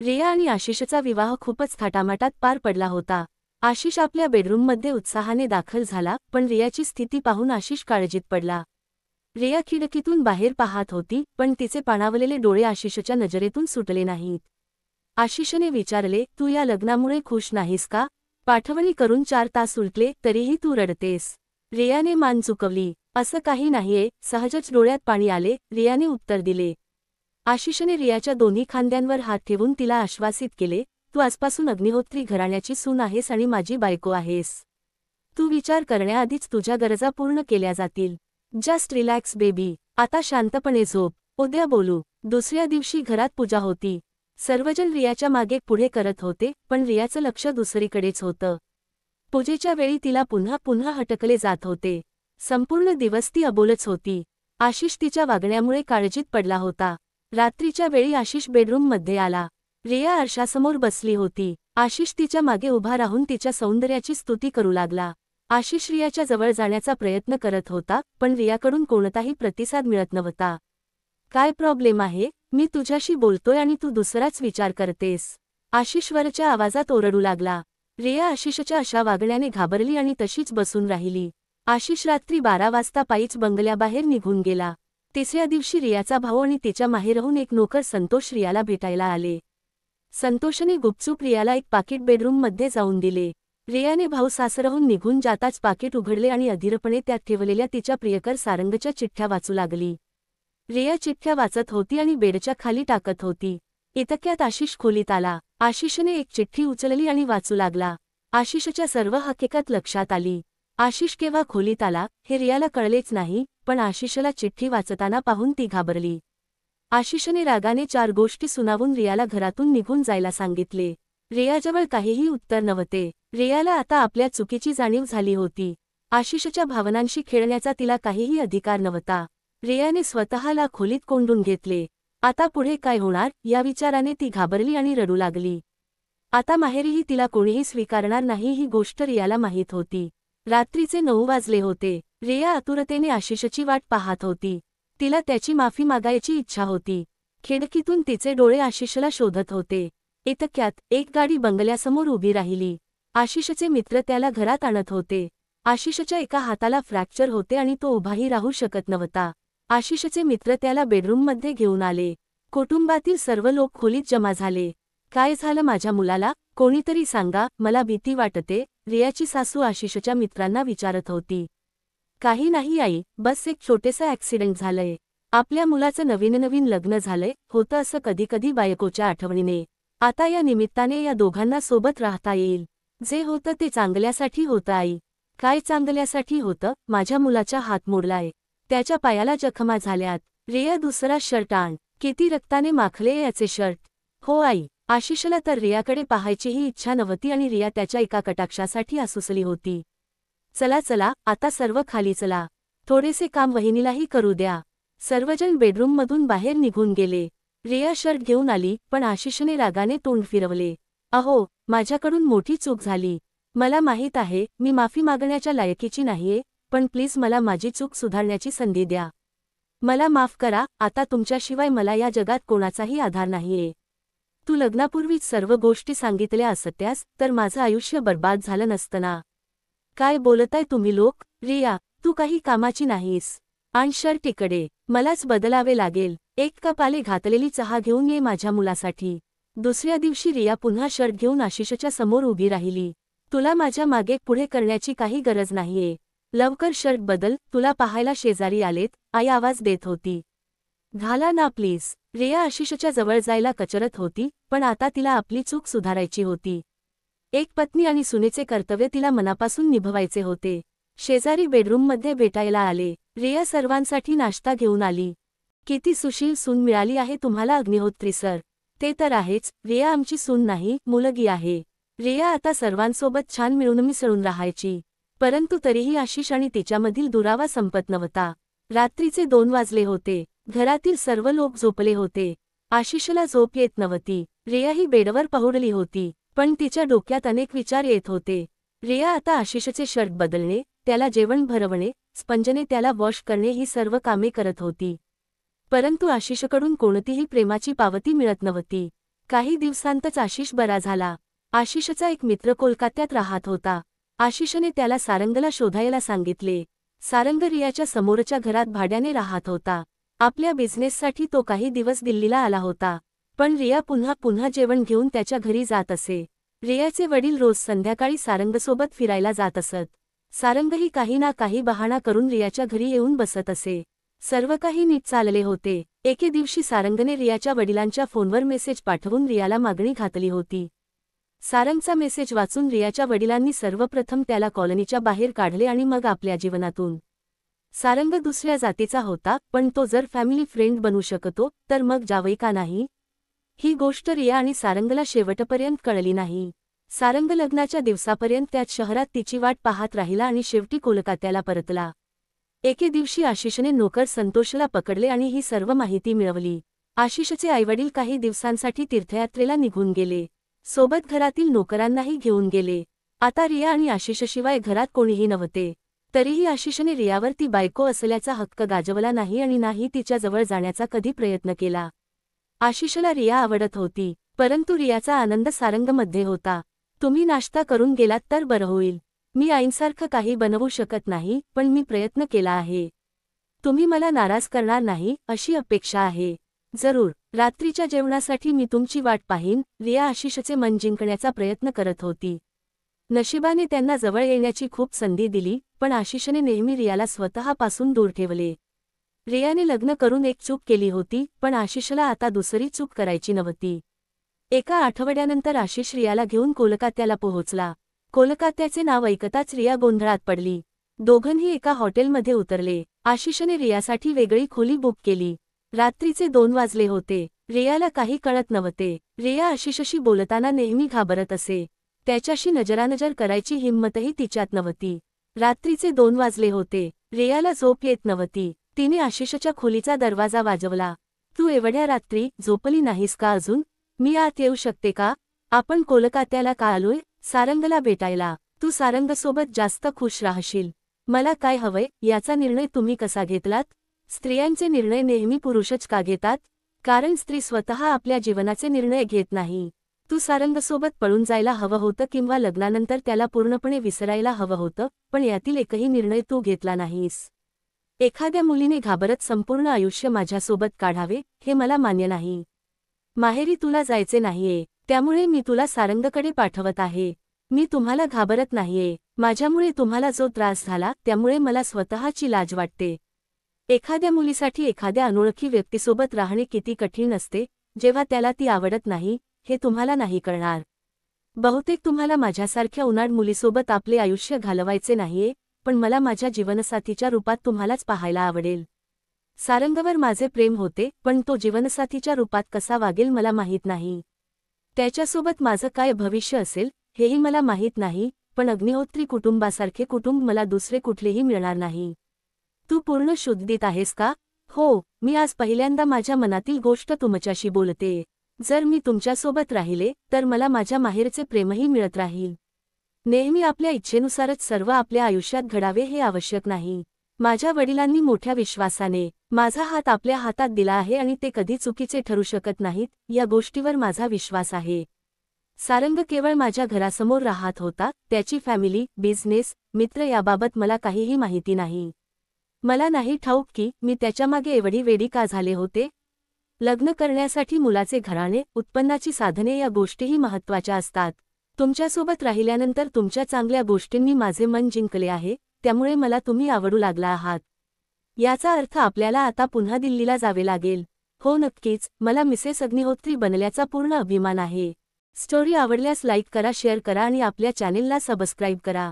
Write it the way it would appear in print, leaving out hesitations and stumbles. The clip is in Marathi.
रिया आणि आशिषचा विवाह खूपच थाटामाटात पार पडला होता। आशिष आपल्या बेडरूममध्ये उत्साहाने दाखल झाला, पण रियाची स्थिती पाहून आशिष काळजीत पडला। रिया खिडकीतून बाहेर पाहत होती, पण तिचे पाणावलेले डोळे आशिषच्या नजरेतून सुटले नाहीत। आशिषने विचारले, तू या लग्नामुळे खुश नाहीस का? पाठवणी करून 4 तास उलटले तरीही तू रडतेस। रियाने मान झुकवली, असं काही नाहीये, सहजच डोळ्यात पाणी आले, रियाने उत्तर दिले। आशिषने रियाच्या दोन्ही खांद्यांवर हात ठेवून तिला आश्वासित केले, तू आजपासून अग्निहोत्री घराण्याची सून आहेस आणि माझी बायको आहेस। तू विचार करण्याआधीच तुझ्या गरजा पूर्ण केल्या जातील। जस्ट रिलॅक्स बेबी, आता शांतपणे झोप, उद्या बोलू। दुसऱ्या दिवशी घरात पूजा होती। सर्वजण रियाच्या मागे पुढे करत होते, पण रियाचं लक्ष दुसरीकडेच होतं। पूजेच्या वेळी तिला पुन्हा पुन्हा हटकले जात होते। संपूर्ण दिवस ती अबोलच होती। आशिष तिच्या वागण्यामुळे काळजीत पडला होता। रात्रीच्या वेळी आशिष बेडरूममध्ये आला। रिया आरशासमोर बसली होती। आशिष तिच्या मागे उभा राहून तिच्या सौंदर्याची स्तुती करू लागला। आशिष रियाच्या जवळ जाण्याचा प्रयत्न करत होता, पण रियाकडून कोणताही प्रतिसाद मिळत नव्हता। काय प्रॉब्लेम आहे? मी तुझ्याशी बोलतोय आणि तू दुसराच विचार करतेस। आशिष वरच्या आवाजात ओरडू लागला। रिया आशिषच्या अशा वागण्याने घाबरली आणि तशीच बसून राहिली। आशिष रात्री 12 वाजता पायीच बंगल्याबाहेर निघून गेला। तिसऱ्या दिवशी रियाचा भाऊ आणि तिच्या माहेरहून एक नोकर संतोष रियाला भेटायला आले। संतोषने गुपचूप रियाला एक पाकिट बेडरूममध्ये जाऊन दिले। रियाने भाऊ सासरहून निघून जाताच पाकिट उघडले आणि अधीरपणे त्यात ठेवलेल्या तिच्या प्रियकर सारंगच्या चिठ्ठ्या वाचू लागली। रिया चिठ्ठ्या वाचत होती आणि बेडच्या खाली टाकत होती। इतक्यात आशिष खोलीत आला। आशिषने एक चिठ्ठी उचलली आणि वाचू लागला। आशिषच्या सर्व हकीकत लक्षात आली। आशिष केव्हा खोलीत आला हे रियाला कळलेच नाही, पण आशिषला चिठ्ठी वाचताना पाहून ती घाबरली। आशिषने रागाने 4 गोष्टी सुनावून रियाला घरातून निघून जायला सांगितले। रियाजवळ काहीही उत्तर नव्हते। रियाला आता आपल्या चुकीची जाणीव झाली होती। आशिषच्या भावनांशी खेळण्याचा तिला काहीही अधिकार नव्हता। रियाने स्वतःला खोलीत कोंडून घेतले। आता पुढे काय होणार या विचाराने ती घाबरली आणि रडू लागली। आता माहेरीही तिला कोणीही स्वीकारणार नाही ही गोष्ट रियाला माहीत होती। रात्रीचे 9 वाजले होते। रिया आतुरतेने आशिषची वाट पाहत होती। तिला त्याची माफी मागायची इच्छा होती। खिडकीतून तिचे डोळे आशिषला शोधत होते। इतक्यात एक गाडी बंगल्यासमोर उभी राहिली। आशिषचे मित्र त्याला घरात आणत होते। आशिषच्या एका हाताला फ्रॅक्चर होते आणि तो उभाही राहू शकत नव्हता। आशिषचे मित्र त्याला बेडरूममध्ये घेऊन आले। कुटुंबातील सर्व लोक खोलीत जमा झाले। काय झालं माझ्या मुलाला? कोणीतरी सांगा, मला भीती वाटते, रियाची सासू आशिषच्या मित्रांना विचारत होती। काही नाही आई, बस एक छोटेसा ॲक्सिडेंट झालंय। आपल्या मुलाचं नवीन लग्न झालंय, होतं असं कधी बायकोच्या आठवणीने। आता या निमित्ताने या दोघांना सोबत राहता येईल। जे होतं ते चांगल्यासाठी होतं आई। काय चांगल्यासाठी होतं? माझ्या मुलाचा हात मोडलाय, त्याच्या पायाला जखमा झाल्यात। रिया दुसरा शर्ट आण। किती रक्ताने माखले याचे शर्ट। हो आई। आशिषला तर रियाकडे पाहायचीही इच्छा नव्हती आणि रिया त्याच्या एका कटाक्षासाठी आसुसली होती। चला चला, आता सर्व खाली चला, थोडेसे काम वहिनीलाही करू द्या। सर्वजण बेडरूममधून बाहेर निघून गेले। रिया शर्ट घेऊन आली, पण आशिषने रागाने तोंड फिरवले। अहो, माझ्याकडून मोठी चूक झाली। मला माहीत आहे, मी माफी मागण्याच्या लायकीची नाहीये, पण प्लीज मला माझी चूक सुधारण्याची संधी द्या। मला माफ करा, आता तुमच्याशिवाय मला या जगात कोणाचाही आधार नाहीये। तू लग्नापूर्वीच सर्व गोष्टी सांगितल्या असत्यास तर माझं आयुष्य बर्बाद झालं नसतं ना। काय बोलताय तुम्ही लोक? रिया, तू काही कामाची नाहीस। आण शर्ट इकडे, मलाच बदलावे लागेल। 1 कप आले घातलेली चहा घेऊन ये माझ्या मुलासाठी। दुसऱ्या दिवशी रिया पुन्हा शर्ट घेऊन आशिषच्या समोर उभी राहिली। तुला माझ्या मागे पुढे करण्याची काही गरज नाहीये। लवकर शर्ट बदल, तुला पाहायला शेजारी आलेत, आई आवाज देत होती। घाला ना प्लीज। रिया आशिषच्या जवळ जायला कचरत होती, पण आता तिला आपली चूक सुधारायची होती। एक पत्नी आणि सुनेचे कर्तव्य तिला मनापासून निभवायचे होते। शेजारी बेडरूममध्ये भेटायला आले। रिया सर्वांसाठी नाश्ता घेऊन आली। किती सुशील सून मिळाली आहे तुम्हाला अग्निहोत्री सर। ते तर आहेच, रिया आमची सून नाही, मुलगी आहे। रिया आता सर्वांसोबत छान मिळून मिसळून राहायची, परंतु तरीही आशिष आणि तिच्यामधील दुरावा संपत नव्हता। रात्रीचे 2 वाजले होते। घरातील सर्व लोक झोपले होते। आशिषला झोप येत नव्हती। रियाही बेडवर पहुडली होती, पण तिच्या डोक्यात अनेक विचार येत होते। रिया आता आशिषचे शर्ट बदलणे, त्याला जेवण भरवणे, स्पंजने त्याला वॉश करणे ही सर्व कामे करत होती। परंतु आशिषकडून कोणतीही प्रेमाची पावती मिळत नव्हती। काही दिवसांतच आशिष बरा झाला. आशिषचा एक मित्र कोलकात्यात राहत होता. आशिषने त्याला सारंगला शोधायला सांगितले. सारंग रियाच्या समोरच्या घरात भाड्याने राहत होता. आपल्या बिझनेससाठी तो काही दिवस दिल्लीला आला होता. पण रिया पुन्हा पुन्हा जेवण घेऊन त्याच्या घरी जात असे. रियाचे वडील रोज संध्याकाळी सारंगसोबत फिरायला जात असत. सारंगही काही ना काही बहाणा करून रियाच्या घरी येऊन बसत असे. सर्व काही नीट चालले होते. एके दिवशी सारंगने रियाच्या वडिलांच्या फोनवर मेसेज पाठवून रियाला मागणी घातली होती. सारंगचा मेसेज वाचून रियाच्या वडिलांनी सर्वप्रथम त्याला कॉलनीच्या बाहेर काढले आणि मग आपल्या जीवनातून. सारंग दुसऱ्या जातीचा होता, पण तो जर फॅमिली फ्रेंड बनू शकतो तर मग जावई का नाही? ही गोष्ट रिया आणि सारंगला शेवटपर्यंत कळली नाही. सारंग लग्नाच्या दिवसापर्यंत त्याच शहरात तिची वाट पाहत राहिला आणि शेवटी कोलकात्याला परतला. एके दिवशी आशिषने नोकर संतोषला पकडले आणि ही सर्व माहिती मिळवली. आशिषचे आईवडील काही दिवसांसाठी तीर्थयात्रेला निघून गेले. सोबत घरातील नोकरांनाही घेऊन गेले. आता रिया आणि आशिषशिवाय घरात कोणीही नव्हते. तरीही आशिषने रियावर ती बायको असल्याचा हक्क गाजवला नाही आणि नाही तिच्याजवळ जाण्याचा कधी प्रयत्न केला. आशिषला रिया आवडत होती, परंतु रियाचा आनंद सारंगमध्ये होता. तुम्ही नाश्ता करून गेलात तर बरं होईल. मी आईंसारखं काही बनवू शकत नाही, पण मी प्रयत्न केला आहे. तुम्ही मला नाराज करणार नाही अशी अपेक्षा आहे. जरूर. रात्रीच्या जेवणासाठी मी तुमची वाट पाहीन. रिया आशिषचे मन जिंकण्याचा प्रयत्न करत होती. नशिबाने त्यांना जवळ येण्याची खूप संधी दिली, पण आशिषने नेहमी रियाला स्वतःपासून दूर ठेवले. रियाने लग्न करून एक चूक केली होती, पण आशिषला आता दुसरी चूक करायची नव्हती. एका आठवड्यानंतर आशिष रियाला घेऊन कोलकात्याला पोहोचला. कोलकात्याचे नाव ऐकताच रिया गोंधळात पडली. दोघंही एका हॉटेलमध्ये उतरले. आशिषने रियासाठी वेगळी खोली बुक केली. रात्रीचे 2 वाजले होते. रियाला काही कळत नव्हते. रिया आशिषशी बोलताना नेहमी घाबरत असे. त्याच्याशी नजरानजर करायची हिंमतही तिच्यात नव्हती. रात्रीचे 2 वाजले होते. रियाला झोप येत नव्हती. तिने आशिषच्या खोलीचा दरवाजा वाजवला. तू एवढ्या रात्री झोपली नाहीस का अजून? मी आत येऊ शकते का? आपण कोलकात्याला का आलोय? सारंगला भेटायला. तू सारंगसोबत जास्त खुश राहशील. मला काय हवंय याचा निर्णय तुम्ही कसा घेतलात? स्त्रियांचे निर्णय नेहमी पुरुषच का घेतात? कारण स्त्री स्वतः आपल्या जीवनाचे निर्णय घेत नाही. तू सारंगसोबत पळून जायला हवं होतं किंवा लग्नानंतर त्याला पूर्णपणे विसरायला हवं होतं, पण यातील एकही निर्णय तू घेतला नाहीस. एखाद्या मुलीने घाबरत संपूर्ण आयुष्य माझ्यासोबत काढावे हे मला मान्य नाही. माहेरी तुला जायचे नाहीये, त्यामुळे मी तुला सारंगकडे पाठवत आहे. मी तुम्हाला घाबरत नाहीये. माझ्यामुळे तुम्हाला जो त्रास झाला त्यामुळे मला स्वतःची लाज वाटते. एखाद्या मुलीसाठी एखाद्या अनोळखी व्यक्तीसोबत राहणे किती कठीण असते, जेव्हा त्याला ती आवडत नाही, हे तुम्हाला नाही कळणार. बहुतेक तुम्हाला माझ्यासारख्या उनाड मुलीसोबत आपले आयुष्य घालवायचे नाहीये, पण मला माझ्या जीवनसाथीच्या रूपात तुम्हालाच पाहायला आवडेल. सारंगवर माझे प्रेम होते, पण तो जीवनसाथीच्या रूपात कसा वागेल मला माहीत नाही. त्याच्यासोबत माझं काय भविष्य असेल हेही मला माहीत नाही, पण अग्निहोत्री कुटुंबासारखे कुटुंब मला दुसरे कुठलेही मिळणार नाही. तू पूर्ण शुद्धीत आहेस का? हो, मी आज पहिल्यांदा माझ्या मनातील गोष्ट तुमच्याशी बोलते. जर मी तुमच्यासोबत राहिले तर मला माझ्या माहेरचे प्रेमही मिळत राहील. नेहमी आपल्या इच्छेनुसारच सर्व आपल्या आयुष्यात घडावे हे आवश्यक नाही. माझ्या वडिलांनी मोठ्या विश्वासाने माझा हात आपल्या हातात दिला आहे आणि ते कधी चुकीचे ठरू शकत नाहीत, या गोष्टीवर माझा विश्वास आहे. सारंग केवळ माझ्या घरासमोर राहत होता. त्याची फॅमिली, बिझनेस, मित्र याबाबत मला काहीही माहिती नाही. मला नाही ठाऊक की मी त्याच्यामागे एवढी वेडी का झाले होते. लग्न करण्यासाठी मुलाचे घराणे, उत्पन्नाची साधने या गोष्टीही महत्त्वाच्या असतात. तुमच्यासोबत राहिल्यानंतर तुमच्या चांगल्या गोष्टींनी माझे मन जिंकले आहे, त्यामुळे मला तुम्ही आवडू लागला आहात. याचा अर्थ आपल्याला आता पुन्हा दिल्लीला जावे लागेल. हो नक्कीच, मला मिसेस अग्निहोत्री बनल्याचा पूर्ण अभिमान आहे. स्टोरी आवडल्यास लाईक करा, शेअर करा आणि आपल्या चॅनेलला सबस्क्राईब करा.